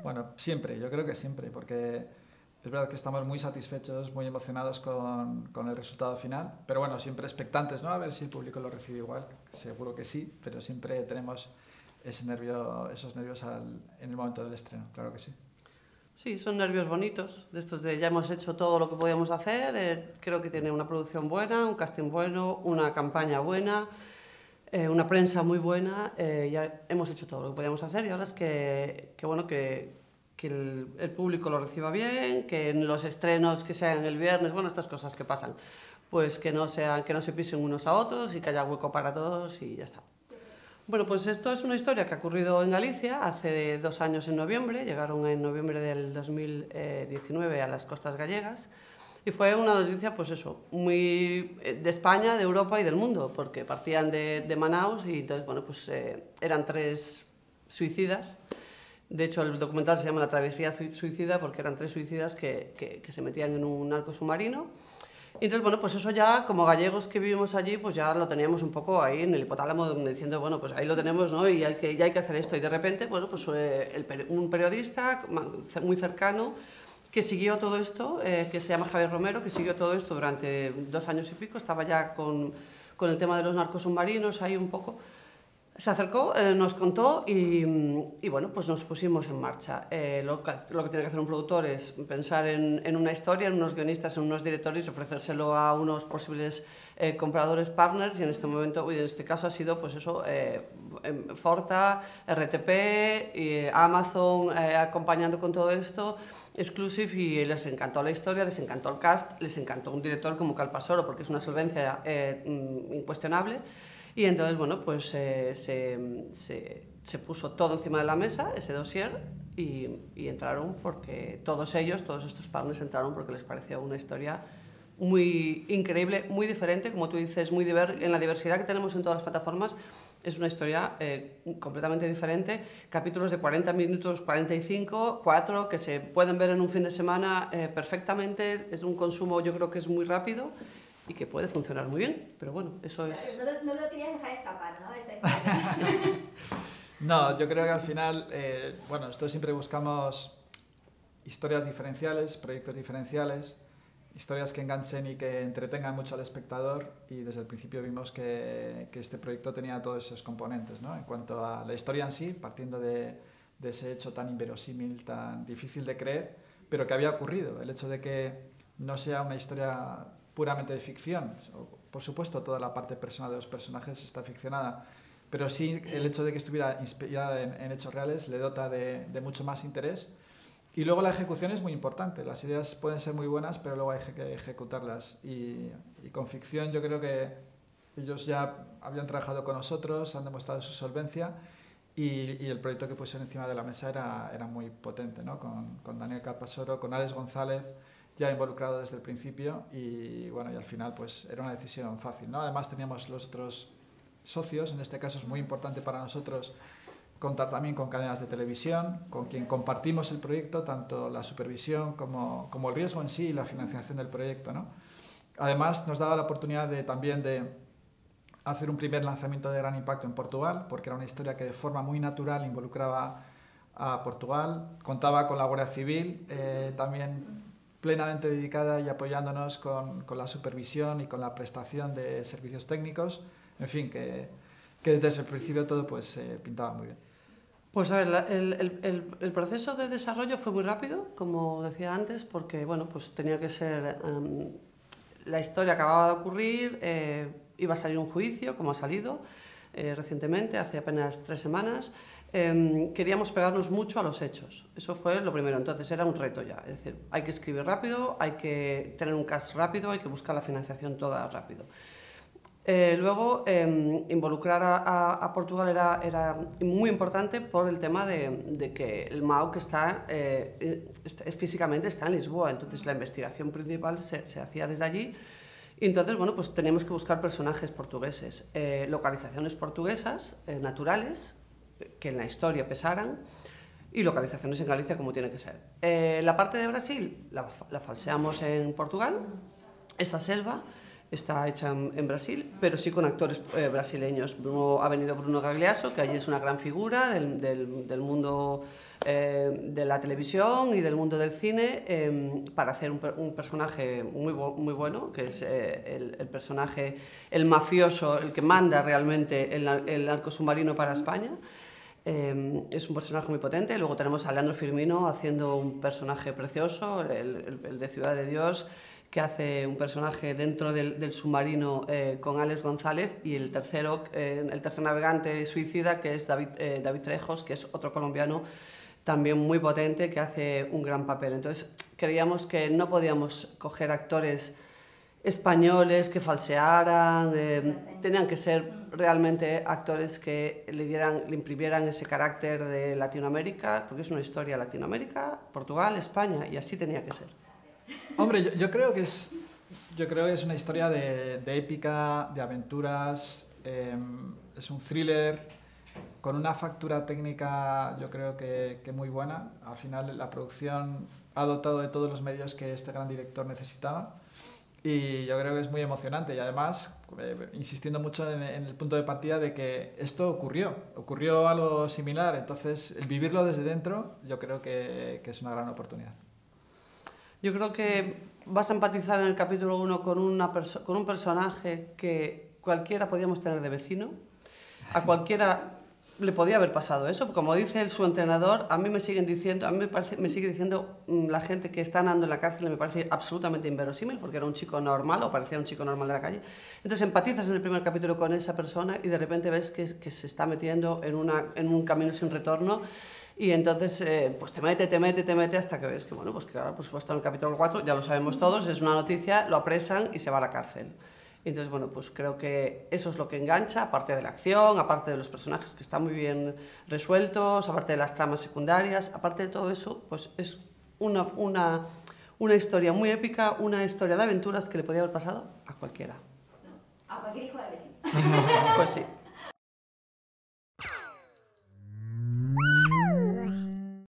Bueno, siempre, yo creo que siempre, porque es verdad que estamos muy satisfechos, muy emocionados con el resultado final, pero bueno, siempre expectantes, ¿no? A ver si el público lo recibe igual, seguro que sí, pero siempre tenemos esos nervios en el momento del estreno, claro que sí. Sí, son nervios bonitos, de estos de ya hemos hecho todo lo que podíamos hacer, creo que tiene una producción buena, un casting bueno, una campaña buena, una prensa muy buena, ya hemos hecho todo lo que podíamos hacer y ahora es que el público lo reciba bien, que en los estrenos que sean el viernes, bueno, estas cosas que pasan, pues que no se pisen unos a otros y que haya hueco para todos y ya está. Bueno, pues esto es una historia que ha ocurrido en Galicia hace 2 años en noviembre, llegaron en noviembre del 2019 a las costas gallegas y fue una noticia, pues eso, muy de España, de Europa y del mundo, porque partían de Manaus y entonces, bueno, pues eran 3 suicidas. De hecho, el documental se llama La travesía suicida porque eran 3 suicidas que se metían en un narco submarino. Y entonces, bueno, pues eso ya, como gallegos que vivimos allí, pues ya lo teníamos un poco ahí en el hipotálamo, diciendo, bueno, pues ahí lo tenemos, ¿no? Y ya hay que hacer esto. Y de repente, bueno, pues un periodista muy cercano que siguió todo esto, que se llama Javier Romero, que siguió todo esto durante 2 años y pico, estaba ya con el tema de los narcos submarinos ahí un poco. Se acercó, nos contó y bueno, pues nos pusimos en marcha. Lo que tiene que hacer un productor es pensar en una historia, en unos guionistas, en unos directores y ofrecérselo a unos posibles compradores partners y en este momento, en este caso ha sido pues eso, Forta, RTP, y Amazon acompañando con todo esto, Exclusive, y les encantó la historia, les encantó el cast, les encantó un director como Calpasoro porque es una solvencia incuestionable. Y entonces, bueno, pues se puso todo encima de la mesa, ese dossier, y entraron porque todos estos partners entraron porque les parecía una historia muy increíble, muy diferente, como tú dices, en la diversidad que tenemos en todas las plataformas, es una historia completamente diferente, capítulos de 40 minutos, 45, 4, que se pueden ver en un fin de semana perfectamente, es un consumo yo creo que es muy rápido, y que puede funcionar muy bien, pero bueno, eso es... No lo querías dejar escapar, ¿no? Esa historia. No, yo creo que al final, bueno, nosotros siempre buscamos historias diferenciales, proyectos diferenciales, historias que enganchen y que entretengan mucho al espectador y desde el principio vimos que este proyecto tenía todos esos componentes, ¿no? En cuanto a la historia en sí, partiendo de ese hecho tan inverosímil, tan difícil de creer, pero que había ocurrido, el hecho de que no sea una historia puramente de ficción. Por supuesto, toda la parte personal de los personajes está ficcionada, pero sí el hecho de que estuviera inspirada en hechos reales le dota de mucho más interés. Y luego la ejecución es muy importante. Las ideas pueden ser muy buenas, pero luego hay que ejecutarlas. Y con ficción yo creo que ellos ya habían trabajado con nosotros, han demostrado su solvencia y el proyecto que pusieron encima de la mesa era muy potente, ¿no? Con Daniel Calpasoro, con Alex González, ya involucrado desde el principio y bueno, y al final pues era una decisión fácil, ¿no? Además teníamos los otros socios, en este caso es muy importante para nosotros contar también con cadenas de televisión, con quien compartimos el proyecto, tanto la supervisión como el riesgo en sí y la financiación del proyecto, ¿no? Además nos daba la oportunidad también de hacer un primer lanzamiento de gran impacto en Portugal, porque era una historia que de forma muy natural involucraba a Portugal, contaba con la Guardia Civil, también plenamente dedicada y apoyándonos con la supervisión y con la prestación de servicios técnicos, en fin, que desde el principio todo pues pintaba muy bien. Pues a ver, el proceso de desarrollo fue muy rápido, como decía antes, porque bueno, pues tenía que ser... la historia acababa de ocurrir, iba a salir un juicio, como ha salido recientemente, hace apenas 3 semanas. Queríamos pegarnos mucho a los hechos, eso fue lo primero, entonces era un reto ya, es decir, hay que escribir rápido, hay que tener un cast rápido, hay que buscar la financiación toda rápido. Luego, involucrar a Portugal era muy importante por el tema de que el MAO que físicamente está en Lisboa, entonces la investigación principal se hacía desde allí. Y entonces, bueno, pues teníamos que buscar personajes portugueses, localizaciones portuguesas, naturales, que en la historia pesaran, y localizaciones en Galicia como tiene que ser. La parte de Brasil la falseamos en Portugal, esa selva, está hecha en Brasil, pero sí con actores brasileños. Ha venido Bruno Gagliasso, que allí es una gran figura del mundo de la televisión y del mundo del cine, para hacer un personaje muy bueno, que es el personaje, el mafioso, el que manda realmente el narcosubmarino para España. Es un personaje muy potente. Luego tenemos a Leandro Firmino haciendo un personaje precioso, el de Ciudad de Dios, que hace un personaje dentro del submarino con Alex González, y el tercer navegante suicida, que es David Trejos, que es otro colombiano también muy potente, que hace un gran papel. Entonces creíamos que no podíamos coger actores españoles que falsearan, tenían que ser realmente actores que le imprimieran ese carácter de Latinoamérica, porque es una historia Latinoamérica, Portugal, España, y así tenía que ser. Hombre, yo creo que es una historia de épica, de aventuras, es un thriller con una factura técnica, yo creo que muy buena. Al final la producción ha dotado de todos los medios que este gran director necesitaba, y yo creo que es muy emocionante, y además insistiendo mucho en el punto de partida de que esto ocurrió algo similar. Entonces el vivirlo desde dentro yo creo que es una gran oportunidad. Yo creo que vas a empatizar en el capítulo 1 con un personaje que cualquiera podíamos tener de vecino. A cualquiera le podía haber pasado eso. Como dice su entrenador, a mí me sigue diciendo la gente que está andando en la cárcel, me parece absolutamente inverosímil, porque era un chico normal, o parecía un chico normal de la calle. Entonces empatizas en el primer capítulo con esa persona y de repente ves que se está metiendo en un camino sin retorno. Y entonces pues te mete hasta que ves que, bueno, pues que ahora, por supuesto, en el capítulo 4, ya lo sabemos todos, es una noticia, lo apresan y se va a la cárcel. Entonces, bueno, pues creo que eso es lo que engancha, aparte de la acción, aparte de los personajes que están muy bien resueltos, aparte de las tramas secundarias, aparte de todo eso, pues es una historia muy épica, una historia de aventuras que le podía haber pasado a cualquiera. A cualquier hijo de vecino. Pues sí.